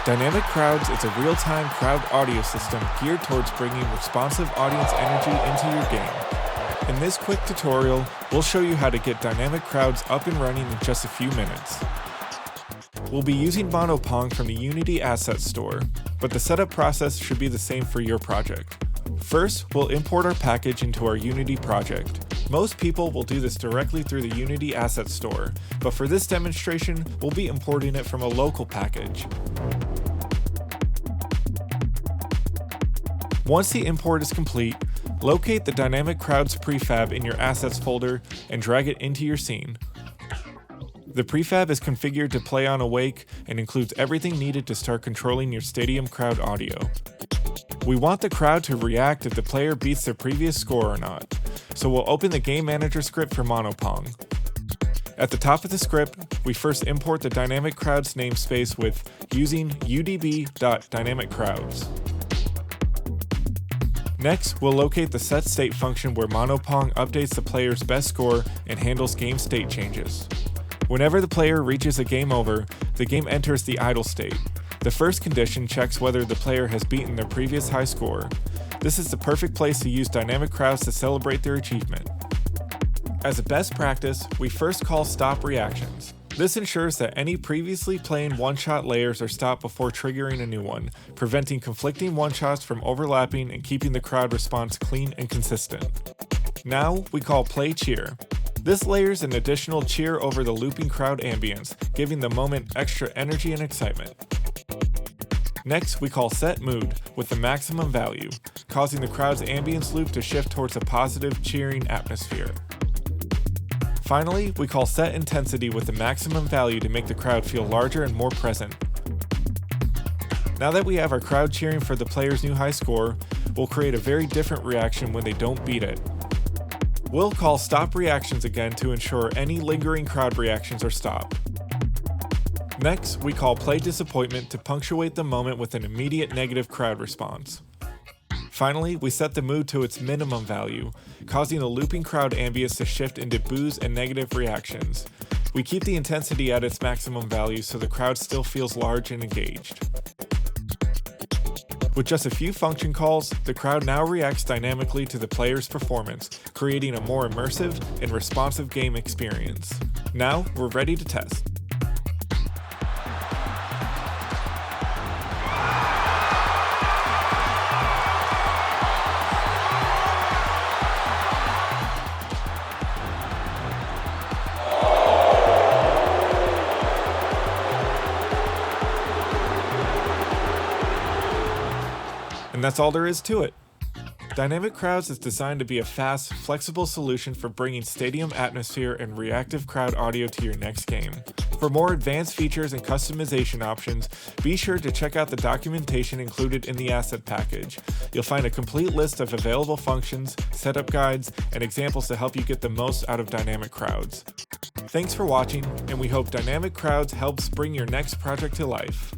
Dynamic Crowds is a real-time crowd audio system geared towards bringing responsive audience energy into your game. In this quick tutorial, we'll show you how to get Dynamic Crowds up and running in just a few minutes. We'll be using Monopong from the Unity Asset Store, but the setup process should be the same for your project. First, we'll import our package into our Unity project. Most people will do this directly through the Unity Asset Store, but for this demonstration, we'll be importing it from a local package. Once the import is complete, locate the Dynamic Crowds prefab in your Assets folder and drag it into your scene. The prefab is configured to play on Awake and includes everything needed to start controlling your stadium crowd audio. We want the crowd to react if the player beats their previous score or not, so we'll open the Game Manager script for Monopong. At the top of the script, we first import the Dynamic Crowds namespace with using udb.dynamiccrowds. Next, we'll locate the setState function where Monopong updates the player's best score and handles game state changes. Whenever the player reaches a game over, the game enters the idle state. The first condition checks whether the player has beaten their previous high score. This is the perfect place to use Dynamic Crowds to celebrate their achievement. As a best practice, we first call stop reactions. This ensures that any previously playing one-shot layers are stopped before triggering a new one, preventing conflicting one-shots from overlapping and keeping the crowd response clean and consistent. Now, we call play cheer. This layers an additional cheer over the looping crowd ambience, giving the moment extra energy and excitement. Next, we call set mood with the maximum value, causing the crowd's ambience loop to shift towards a positive, cheering atmosphere. Finally, we call set intensity with the maximum value to make the crowd feel larger and more present. Now that we have our crowd cheering for the player's new high score, we'll create a very different reaction when they don't beat it. We'll call stop reactions again to ensure any lingering crowd reactions are stopped. Next, we call play disappointment to punctuate the moment with an immediate negative crowd response. Finally, we set the mood to its minimum value, causing the looping crowd ambience to shift into boos and negative reactions. We keep the intensity at its maximum value so the crowd still feels large and engaged. With just a few function calls, the crowd now reacts dynamically to the player's performance, creating a more immersive and responsive game experience. Now, we're ready to test. And that's all there is to it. Dynamic Crowds is designed to be a fast, flexible solution for bringing stadium atmosphere and reactive crowd audio to your next game. For more advanced features and customization options, be sure to check out the documentation included in the asset package. You'll find a complete list of available functions, setup guides, and examples to help you get the most out of Dynamic Crowds. Thanks for watching, and we hope Dynamic Crowds helps bring your next project to life.